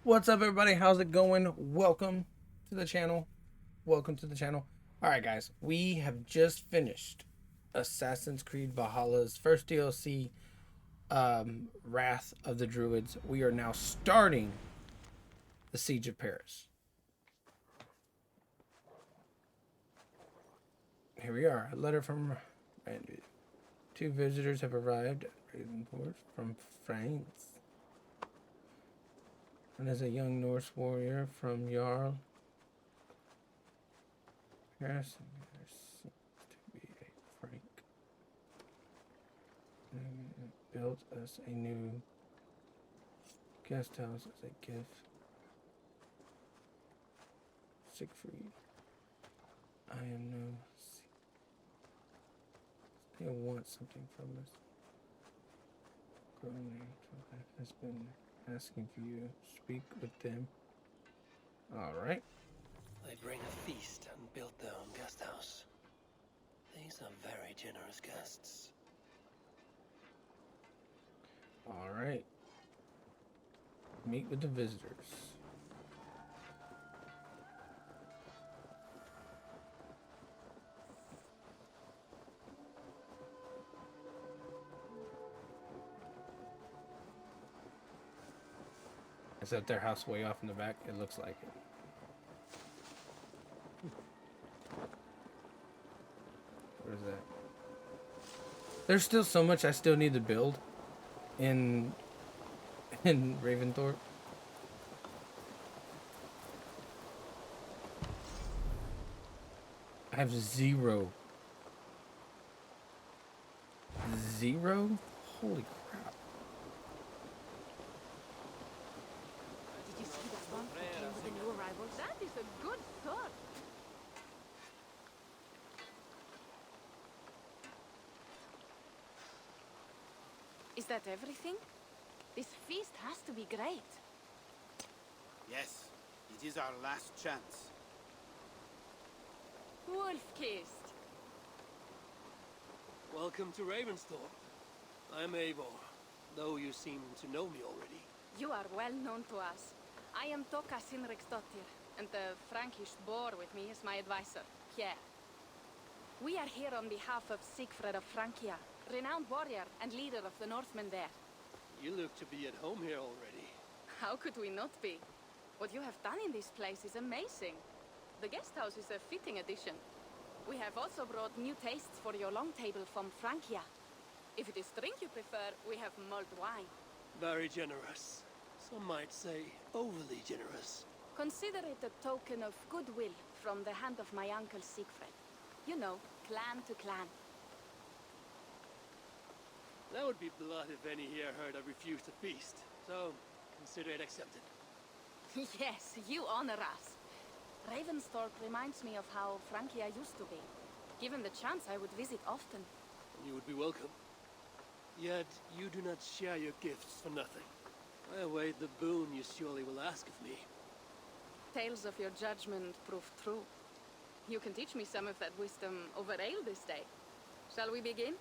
What's up, everybody? How's it going? Welcome to the channel. Welcome to the channel. All right, guys, we have just finished Assassin's Creed Valhalla's first DLC, Wrath of the Druids. We are now starting the Siege of Paris. Here we are. A letter from Randy. Two visitors have arrived at Ravenport from France. And as a young Norse warrior from Jarl, Paris seems to be a Frank. Built us a new guest house as a gift. Siegfried, I am no. They want something from us. Groaning has been asking for you to speak with them. Alright. They bring a feast and build their own guest house. These are very generous guests. Alright. Meet with the visitors. Is that their house way off in the back? It looks like it. What is that? There's still so much I still need to build in Raventhorpe. I have zero. Holy crap. Did you see that one that came with the new arrivals? That is a good thought. Is that everything? This feast has to be great. Yes, it is our last chance. Wolf-kissed. Welcome to Ravensthorpe. I'm Eivor, though you seem to know me already. You are well known to us. I am Toka Sinriksdottir, and the Frankish boar with me is my advisor, Pierre. We are here on behalf of Siegfried of Francia, renowned warrior and leader of the Northmen there. You look to be at home here already. How could we not be? What you have done in this place is amazing. The guest house is a fitting addition. We have also brought new tastes for your long table from Francia. If it is drink you prefer, we have mulled wine. Very generous. Some might say overly generous. Consider it a token of goodwill from the hand of my uncle Siegfried. You know, clan to clan. That would be blood if any here heard I refused a feast. So, consider it accepted. Yes, you honor us. Ravensthorpe reminds me of how Francia used to be. Given the chance, I would visit often. You would be welcome. Yet, you do not share your gifts for nothing. I await the boon you surely will ask of me. Tales of your judgment proved true. You can teach me some of that wisdom over ale this day. Shall we begin?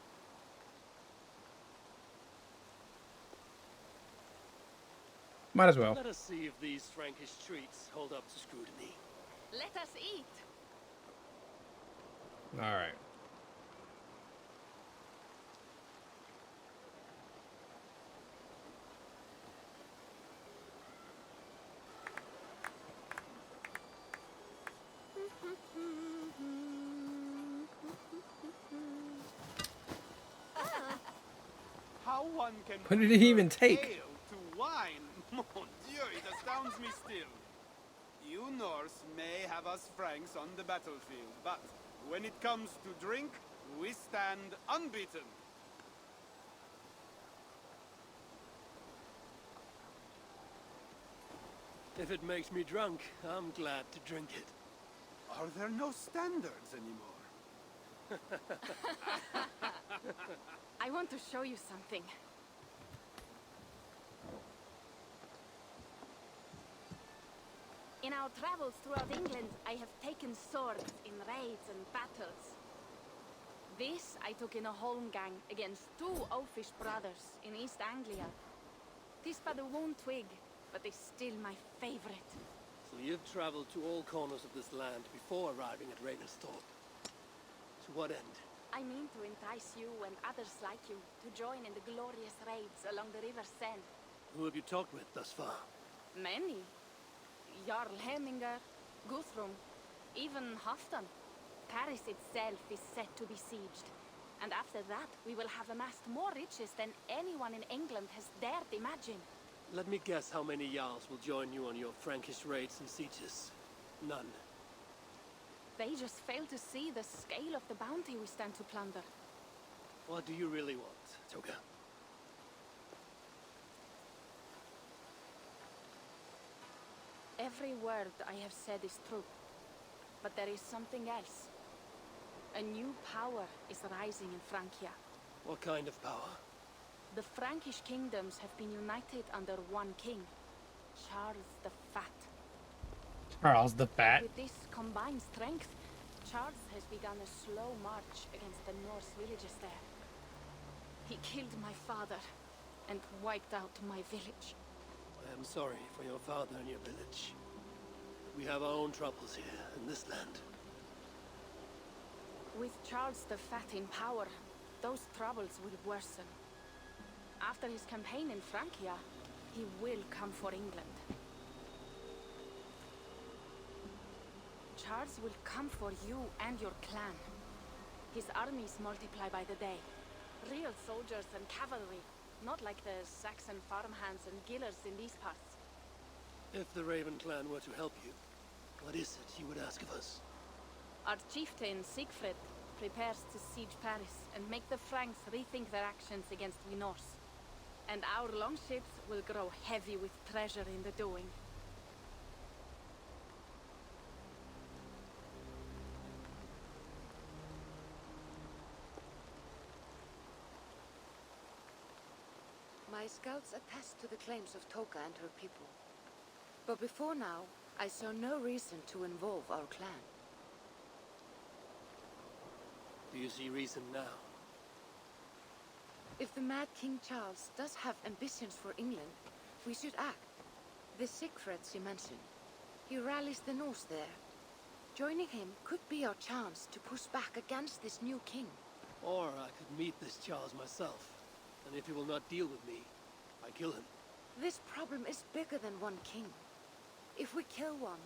Might as well. Let us see if these Frankish treats hold up to scrutiny. Let us eat. Alright. How one can What did he even take? ale to wine? Mon Dieu, it astounds me still. You Norse may have us Franks on the battlefield, but when it comes to drink, we stand unbeaten. If it makes me drunk, I'm glad to drink it. Are there no standards anymore? I want to show you something. In our travels throughout England, I have taken swords in raids and battles. This I took in a holmgang against two oafish brothers in East Anglia. 'Tis but a worn twig, but they still my favorite. So you've traveled to all corners of this land before arriving at Ravensthorpe. To what end? I mean to entice you and others like you to join in the glorious raids along the River Seine. Who have you talked with thus far? Many. Jarl Heminger, Guthrum, even Halfdan. Paris itself is set to be sieged. And after that, we will have amassed more riches than anyone in England has dared imagine. Let me guess how many Jarls will join you on your Frankish raids and sieges. None. They just fail to see the scale of the bounty we stand to plunder. What do you really want, Toga? Every word I have said is true. But there is something else. A new power is rising in Francia. What kind of power? The Frankish kingdoms have been united under one king, Charles the Fat. Charles the Fat. With this combined strength, Charles has begun a slow march against the Norse villages there. He killed my father and wiped out my village. I am sorry for your father and your village. We have our own troubles here in this land. With Charles the Fat in power, those troubles will worsen. After his campaign in Francia, he will come for England. Charles will come for you and your clan. His armies multiply by the day. Real soldiers and cavalry, not like the Saxon farmhands and gillers in these parts. If the Raven clan were to help you, what is it you would ask of us? Our chieftain, Siegfried, prepares to siege Paris and make the Franks rethink their actions against we Norse. And our longships will grow heavy with treasure in the doing. My scouts attest to the claims of Toka and her people. But before now, I saw no reason to involve our clan. Do you see reason now? If the mad King Charles does have ambitions for England, we should act. The Siegfried you mentioned, he rallies the Norse there. Joining him could be our chance to push back against this new king. Or I could meet this Charles myself, and if he will not deal with me, I kill him. This problem is bigger than one king. If we kill one,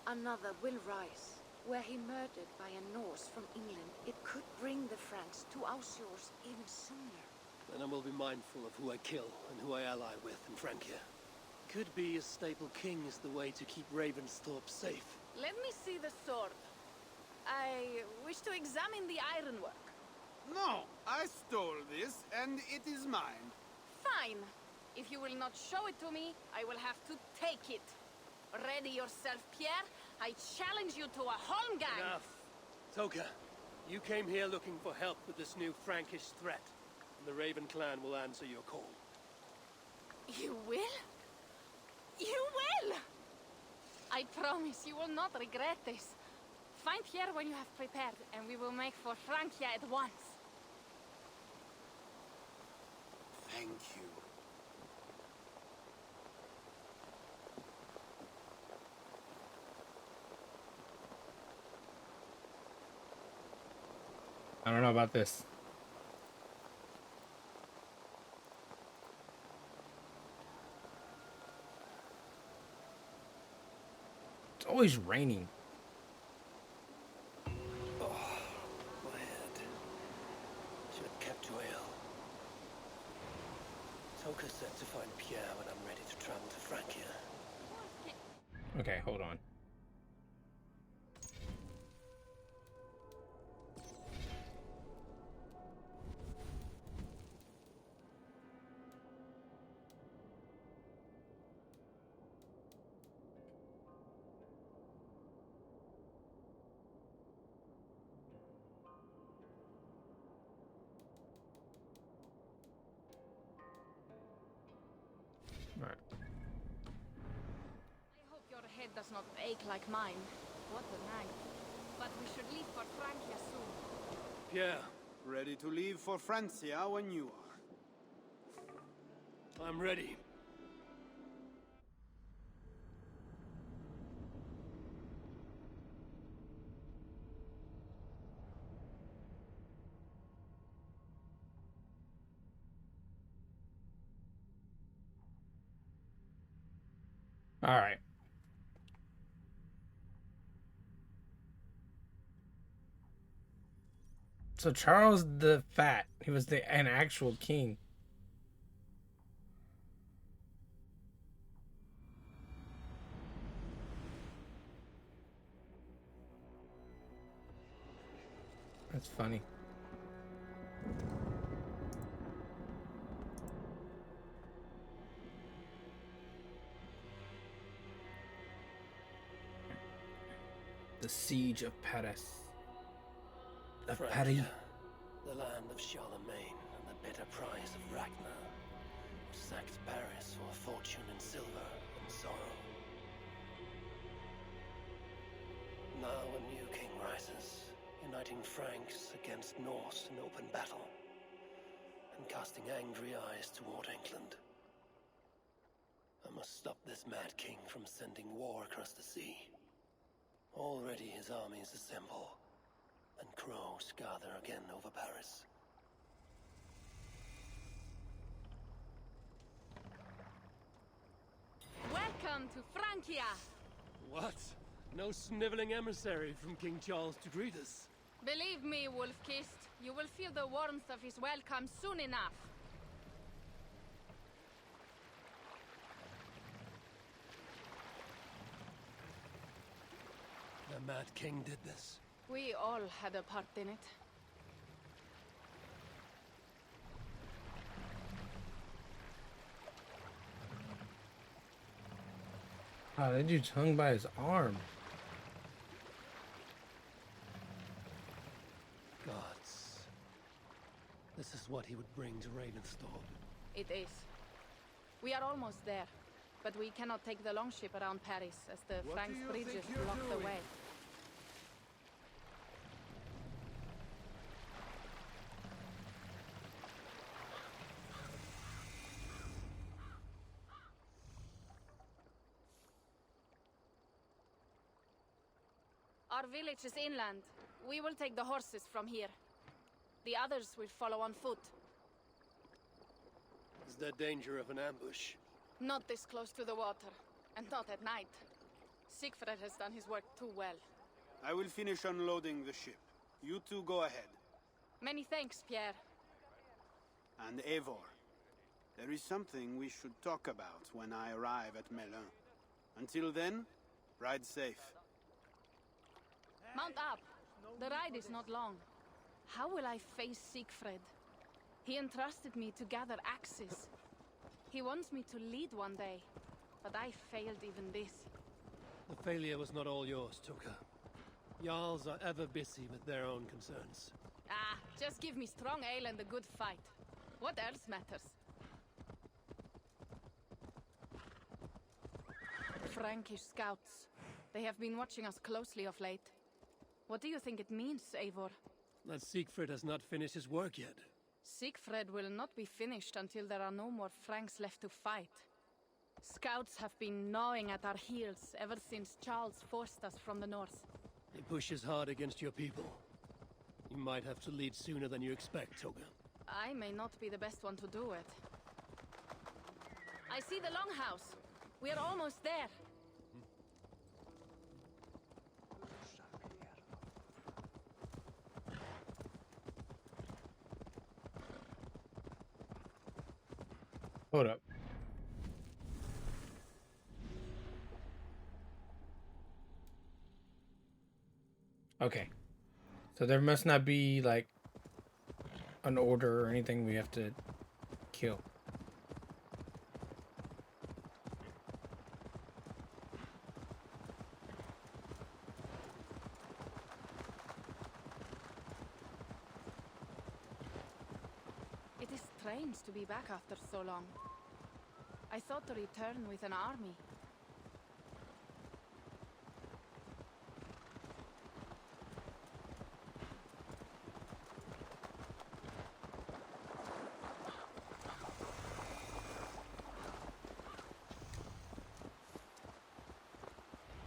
another will rise. Were he murdered by a Norse from England, it could bring the Franks to our shores even sooner. Then I will be mindful of who I kill and who I ally with in Francia. Could be a staple king is the way to keep Ravensthorpe safe. Let me see the sword. I wish to examine the ironwork. No, I stole this, and it is mine. Fine. If you will not show it to me, I will have to take it. Ready yourself, Pierre. I challenge you to a holmgang. Enough. Toka, you came here looking for help with this new Frankish threat, and the Raven clan will answer your call. You will? You will! I promise you will not regret this. Find Pierre when you have prepared, and we will make for Francia at once. Thank you. I don't know about this. It's always raining. My head. Should have kept to ale. Toka said to find Pierre when I'm ready to travel to Francia. Okay, hold on. Right. I hope your head does not ache like mine. What a night. But we should leave for Francia soon. Pierre, Ready to leave for Francia when you are. I'm ready. All right. So Charles the Fat, he was an actual king. That's funny. The siege of Paris. Of Paris. Francia, the land of Charlemagne and the bitter price of Ragnar, sacked Paris for a fortune in silver and sorrow. Now a new king rises, uniting Franks against Norse in open battle, and casting angry eyes toward England. I must stop this mad king from sending war across the sea. Already his armies assemble, and crows gather again over Paris. Welcome to Francia! What? No sniveling emissary from King Charles to greet us? Believe me, Wolf-Kissed, you will feel the warmth of his welcome soon enough. The Mad King did this. We all had a part in it. Oh, that dude's hung by his arm. Gods. This is what he would bring to Ravensthorpe. It is. We are almost there, but we cannot take the longship around Paris as the What Franks do you bridges think you're block the doing? way. Our village is inland. We will take the horses from here. The others will follow on foot. Is there danger of an ambush? Not this close to the water, and not at night. Siegfried has done his work too well. I will finish unloading the ship. You two go ahead. Many thanks, Pierre. And Eivor, there is something we should talk about when I arrive at Melun. Until then, ride safe. Mount up. The ride is not long. How will I face Siegfried? He entrusted me to gather axes. He wants me to lead one day, but I failed even this. The failure was not all yours, Tuka. Jarls are ever busy with their own concerns. Ah, just give me strong ale and a good fight. What else matters? Frankish scouts. They have been watching us closely of late. What do you think it means, Eivor? That Siegfried has not finished his work yet. Siegfried will not be finished until there are no more Franks left to fight. Scouts have been gnawing at our heels ever since Charles forced us from the north. He pushes hard against your people. You might have to lead sooner than you expect, Toga. I may not be the best one to do it. I see the longhouse. We are almost there. Hold up. Okay. So there must not be, like, an order or anything we have to kill. It is strange to be back after so long. I thought to return with an army.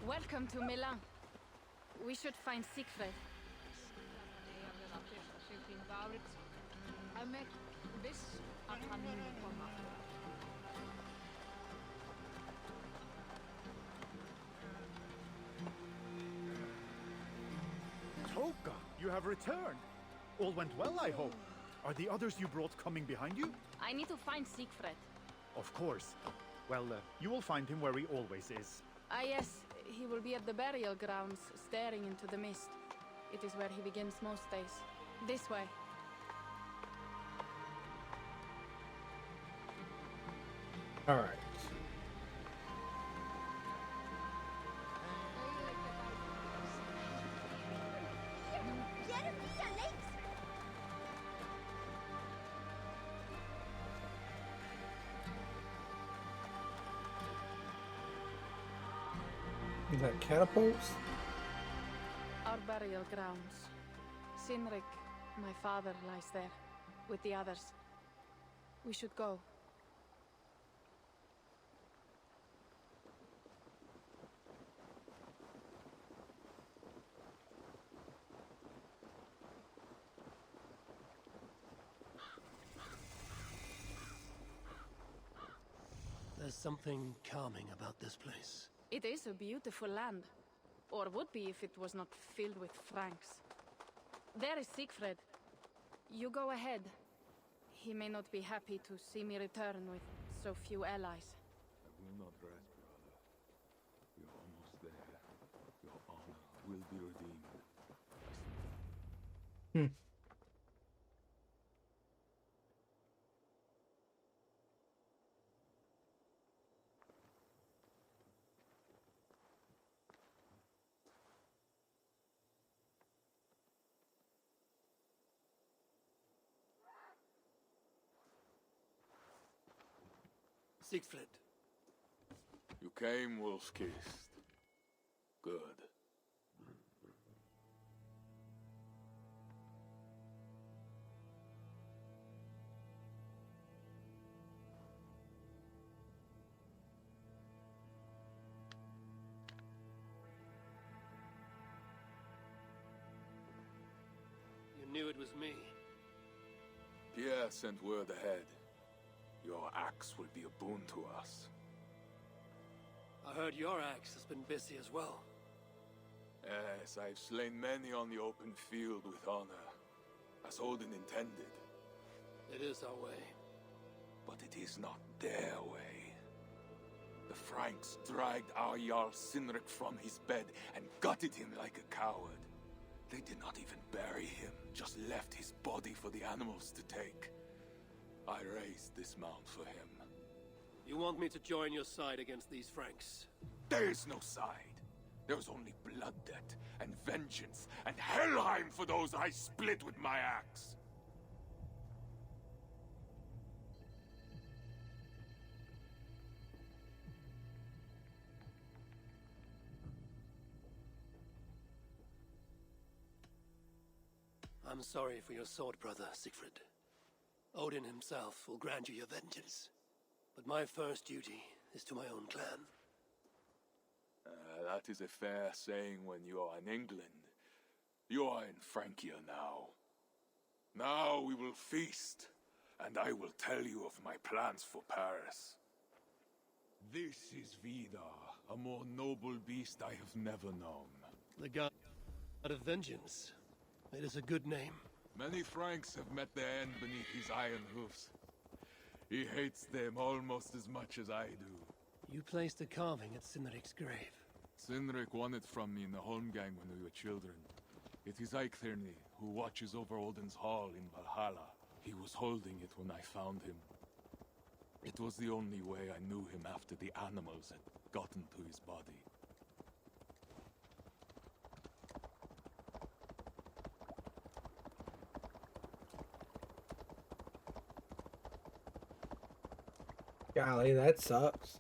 Welcome to Milan. We should find Siegfried. You have returned. All went well, I hope. Are the others you brought coming behind you? I need to find Siegfried. Of course. Well, you will find him where he always is. Ah, yes. He will be at the burial grounds, staring into the mist. It is where he begins most days. This way. All right. Is that catapults? Our burial grounds. Sinrik, my father, lies there, with the others. We should go. There's something calming about this place. It is a beautiful land. Or would be if it was not filled with Franks. There is Siegfried. You go ahead. He may not be happy to see me return with so few allies. I will not rest, brother. We are almost there. Your honor will be redeemed. Siegfried. You came wolf-kissed. Good. You knew it was me. Pierre sent word ahead. Your axe will be a boon to us. I heard your axe has been busy as well. Yes, I've slain many on the open field with honor, as Odin intended. It is our way. But it is not their way. The Franks dragged our Jarl Sinrik from his bed and gutted him like a coward. They did not even bury him, just left his body for the animals to take. I raised this mound for him. You want me to join your side against these Franks? There is no side. There is only blood debt and vengeance and Helheim for those I split with my axe. I'm sorry for your sword brother, Siegfried. Odin himself will grant you your vengeance. But my first duty is to my own clan. That is a fair saying when you are in England. You are in Francia now. Now we will feast, and I will tell you of my plans for Paris. This is Vidar, a more noble beast I have never known. The god of vengeance. It is a good name. Many Franks have met their end beneath his iron hoofs. He hates them almost as much as I do. You placed a carving at Sinrik's grave. Sinrik won it from me in the Holmgang when we were children. It is Eiklirni, who watches over Odin's hall in Valhalla. He was holding it when I found him. It was the only way I knew him after the animals had gotten to his body. Golly, that sucks.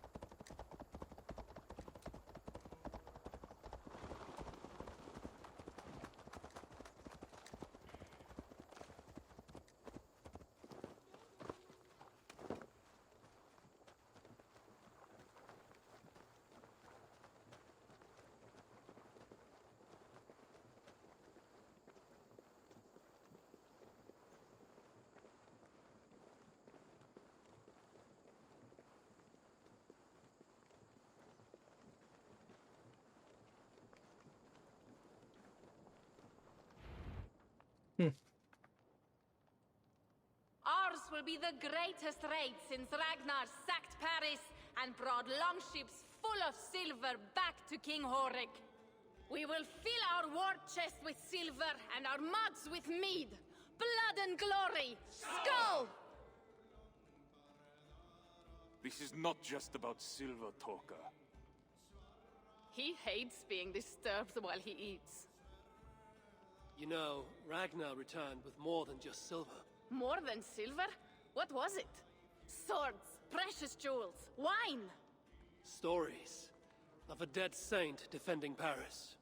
Ours will be the greatest raid since Ragnar sacked Paris and brought longships full of silver back to King Horik. We will fill our war chest with silver and our mugs with mead. Blood and glory! Skull! This is not just about silver, Toka. He hates being disturbed while he eats. You know, Ragnar returned with more than just silver. More than silver? What was it? Swords, precious jewels, wine! Stories of a dead saint defending Paris.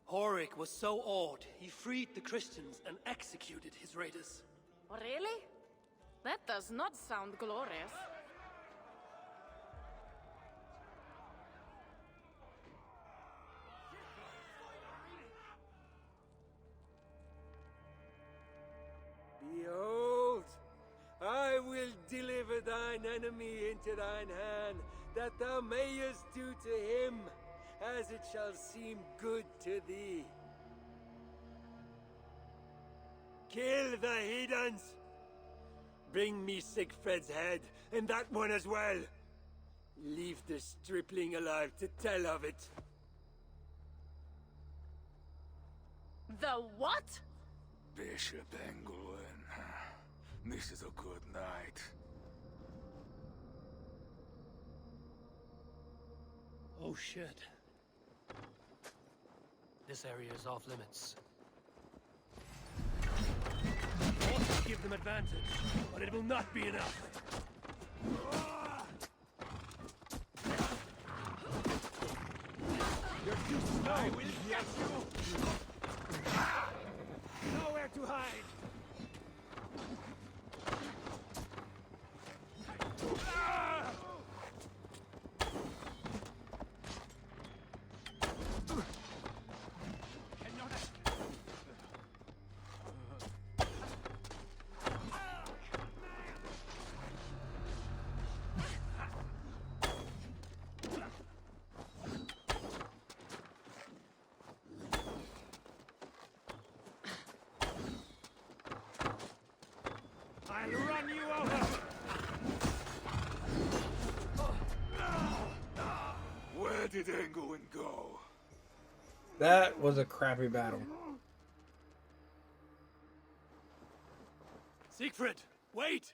Horik was so awed, he freed the Christians and executed his raiders. Really? That does not sound glorious. Behold, I will deliver thine enemy into thine hand, that thou mayest do to him as it shall seem good to thee. Kill the heathens! Bring me Siegfried's head, and that one as well. Leave the stripling alive to tell of it. The what? Bishop Engelwin. This is a good night. Oh shit. This area is off limits. Also give them advantage, but it will not be enough. You're too slow! I will get you! Nowhere to hide! I'll run you over! Where did Engelwin go? That was a crappy battle. Siegfried, wait!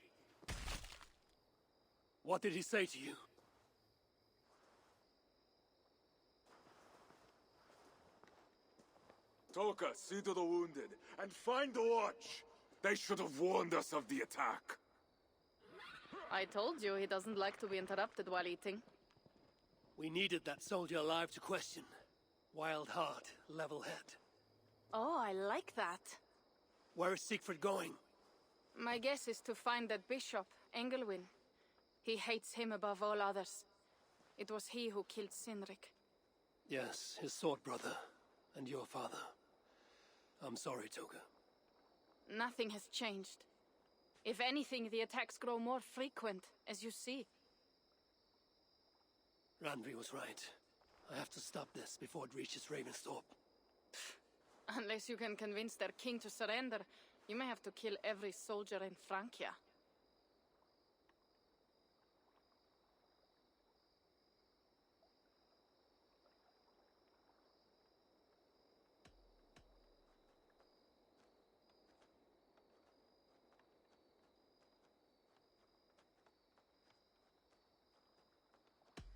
What did he say to you? Toka, see to the wounded, and find the watch! They should have warned us of the attack. I told you he doesn't like to be interrupted while eating. We needed that soldier alive to question. Wild heart, level head. Oh, I like that. Where is Siegfried going? My guess is to find that bishop, Engelwin. He hates him above all others. It was he who killed Cynric. Yes, his sword brother, and your father. I'm sorry, Toga. Nothing has changed. If anything, the attacks grow more frequent, as you see. Randvi was right. I have to stop this before it reaches Ravensthorpe. Unless you can convince their king to surrender, you may have to kill every soldier in Francia.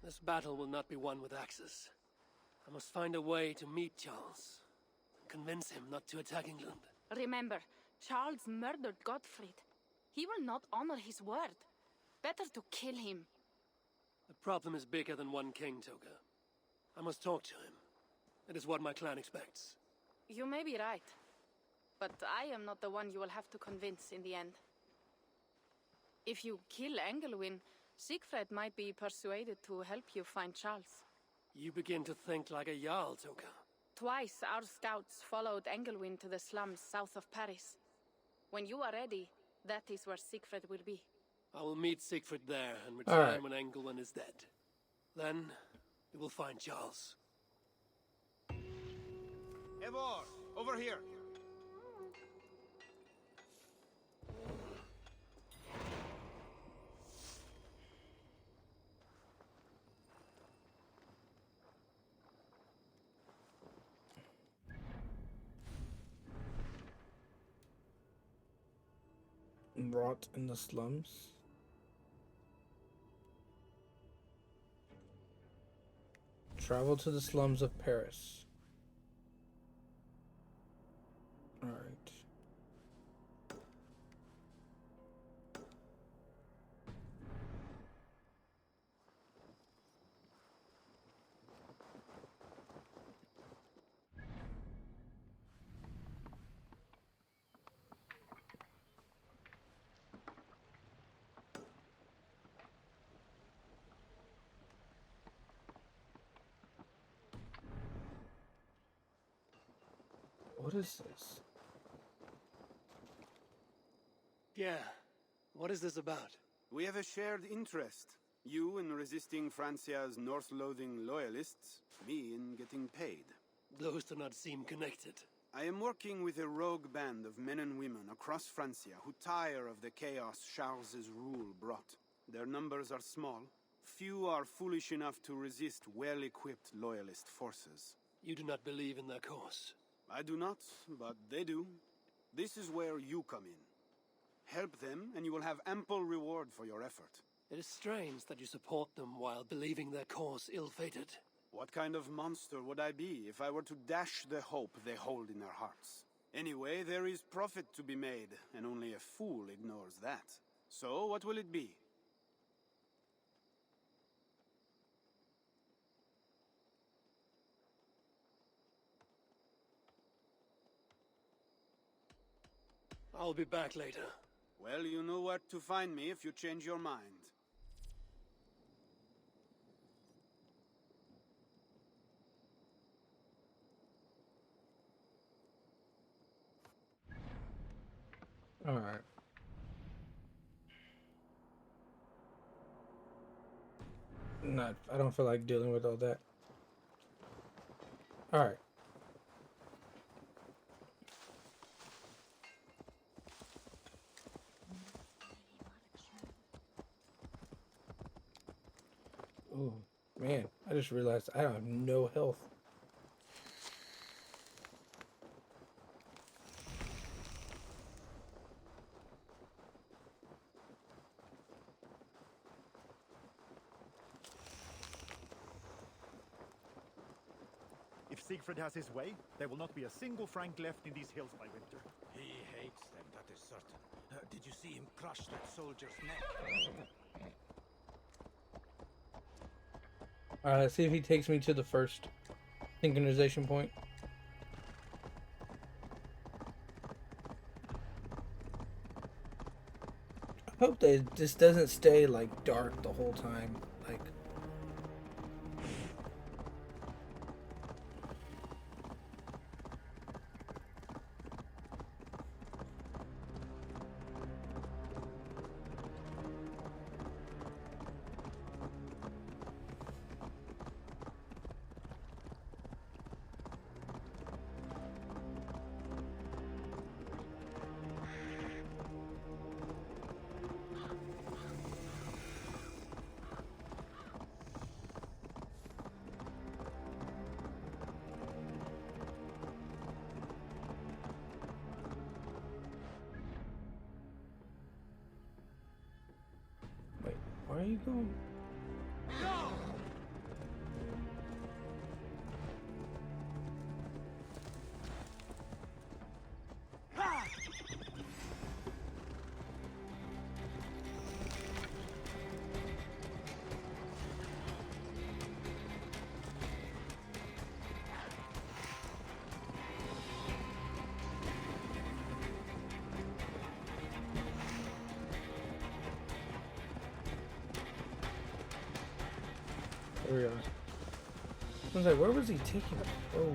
This battle will not be won with axes. I must find a way to meet Charles. Convince him not to attack England. Remember, Charles murdered Gottfried. He will not honor his word. Better to kill him. The problem is bigger than one king, Toga. I must talk to him. It is what my clan expects. You may be right. But I am not the one you will have to convince in the end. If you kill Engelwin, Siegfried might be persuaded to help you find Charles. You begin to think like a Jarl, Toga. Twice our scouts followed Engelwin to the slums south of Paris. When you are ready, that is where Siegfried will be. I will meet Siegfried there and return when Engelwin is dead. Then, we will find Charles. Eivor, over here. Rot in the slums. Travel to the slums of Paris. Alright. What is this? Yeah. What is this about? We have a shared interest. You in resisting Francia's North-loathing loyalists, me in getting paid. Those do not seem connected. I am working with a rogue band of men and women across Francia who tire of the chaos Charles's rule brought. Their numbers are small. Few are foolish enough to resist well-equipped loyalist forces. You do not believe in their cause. I do not, but they do. This is where you come in. Help them, and you will have ample reward for your effort. It is strange that you support them while believing their cause ill-fated. What kind of monster would I be if I were to dash the hope they hold in their hearts? Anyway, there is profit to be made, and only a fool ignores that. So, what will it be? I'll be back later. Well, you know where to find me if you change your mind. Alright. Not, I don't feel like dealing with all that. Alright. Oh, man. I just realized I don't have no health. If Siegfried has his way, there will not be a single Frank left in these hills by winter. He hates them, that is certain. Did you see him crush that soldier's neck? Alright, let's see if he takes me to the first synchronization point. I hope that this doesn't stay like dark the whole time. Like, wait, where are you going? There we are. I was like, where was he taking me? Oh.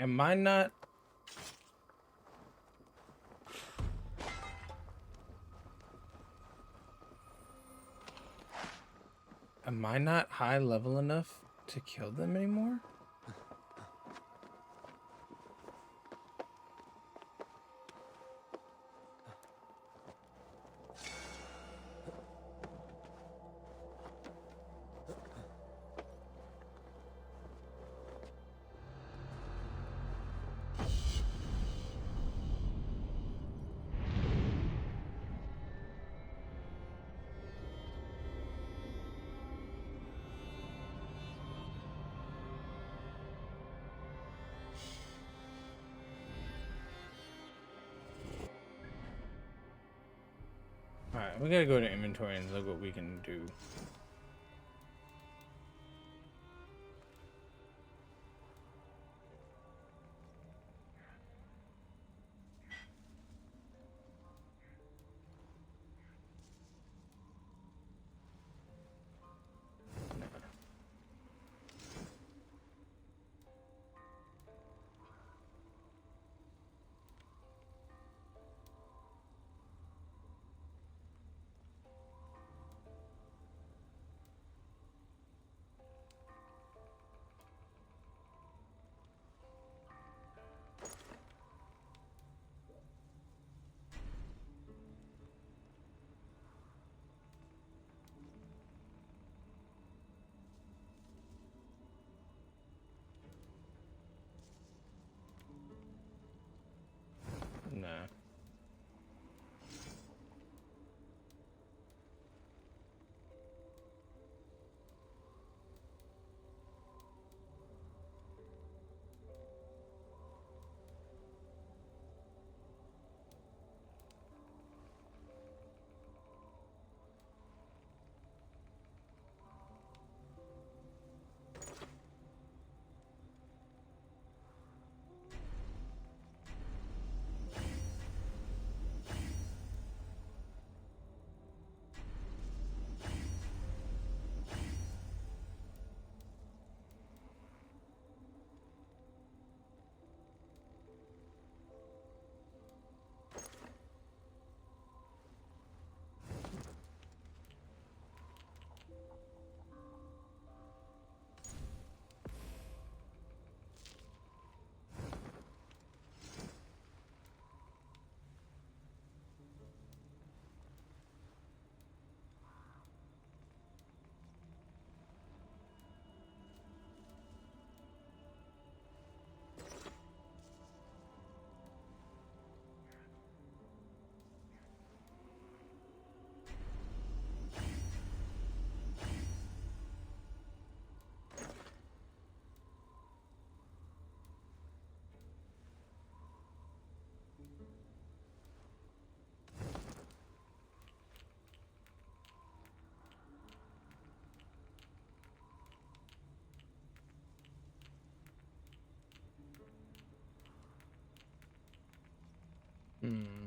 Am I not? Am I not high level enough to kill them anymore? Alright, we gotta go to inventory and look what we can do. Nah. Hmm.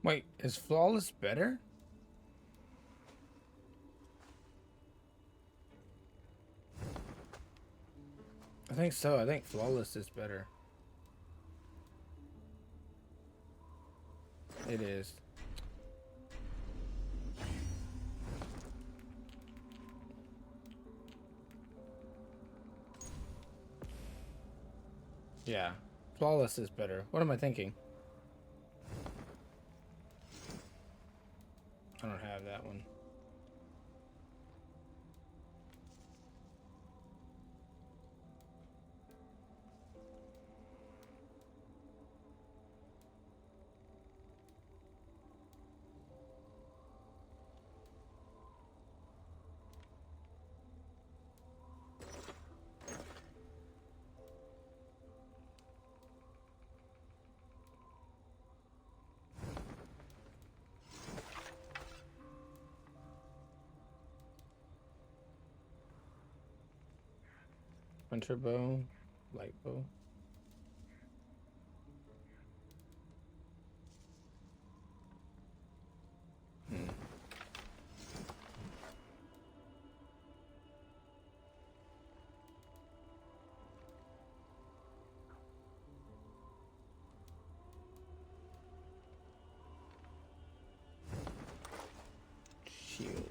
Wait, is flawless better? I think so. I think flawless is better. It is. Yeah, flawless is better. What am I thinking? I don't have that one. Hunter bow, light bow. Shield.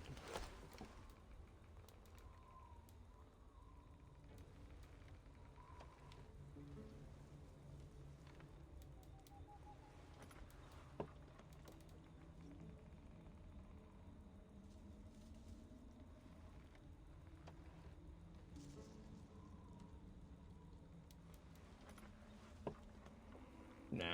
Nah.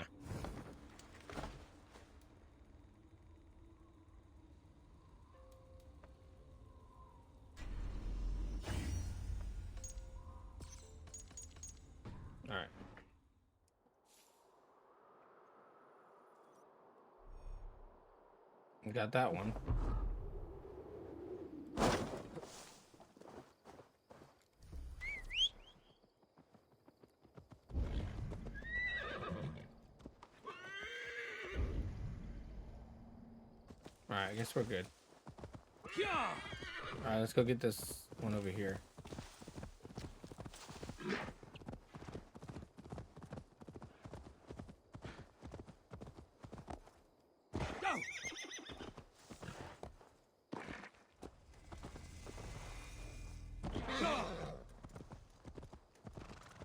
All right. Got that one. All right, I guess we're good. All right, let's go get this one over here.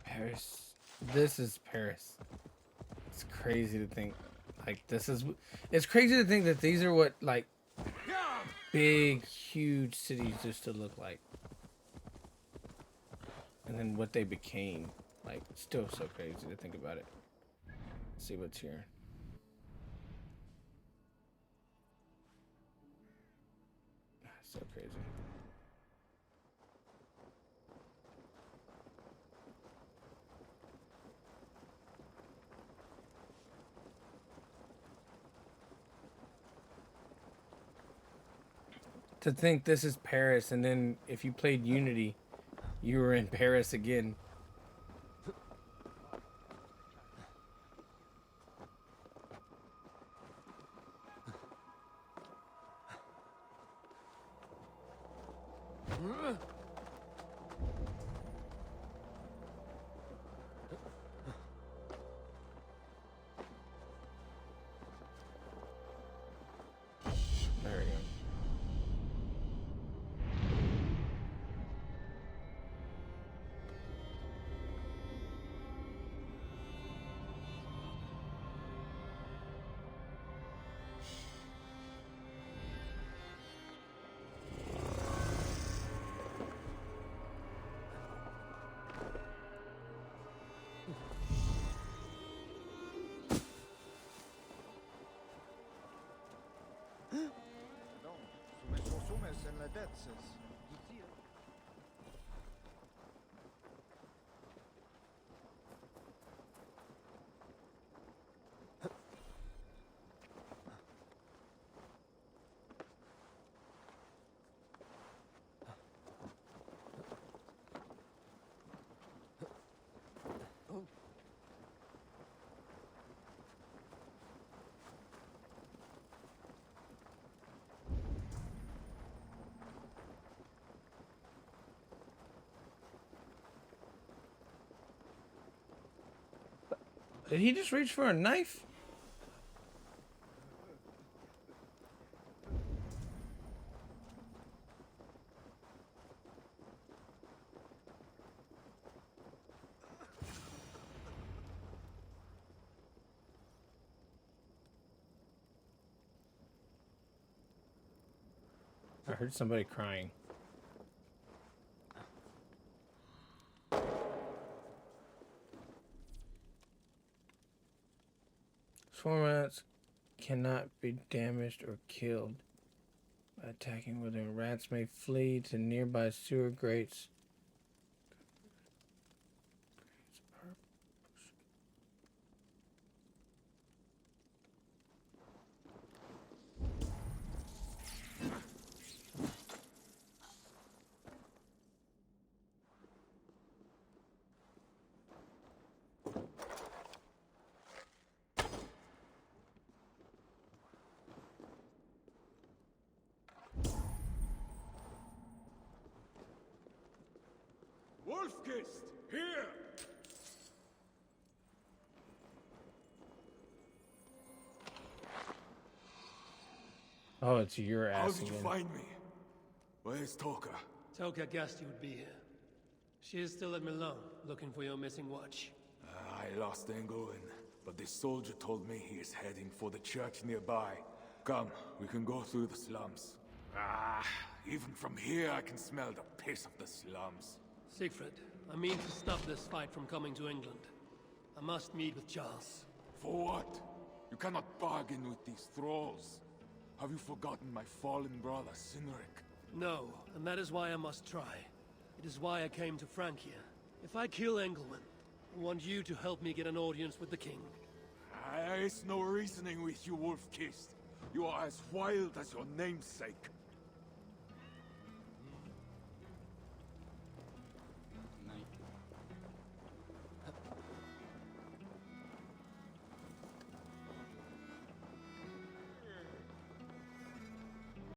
Paris. This is Paris. It's crazy to think, like, this is. It's crazy to think that these are what, like, big, huge cities used to look like. And then what they became. Like, still so crazy to think about it. Let's see what's here. So crazy. To think this is Paris, and then if you played Unity, you were in Paris again. There we go. Did he just reach for a knife? I heard somebody crying. Swarm rats cannot be damaged or killed by attacking within. Rats may flee to nearby sewer grates. Wolf-Kissed! Here! Oh, it's your How ass did you again. find me? Where's Toka? Toka guessed you would be here. She is still at Milan, looking for your missing watch. I lost Engleman, but this soldier told me he is heading for the church nearby. Come, we can go through the slums. Even from here I can smell the piss of the slums. Siegfried, I mean to stop this fight from coming to England. I must meet with Charles. For what? You cannot bargain with these thralls. Have you forgotten my fallen brother, Cynric? No, and that is why I must try. It is why I came to Francia. If I kill Engelman, I want you to help me get an audience with the king. There is no reasoning with you, Wolf-Kissed. You are as wild as your namesake.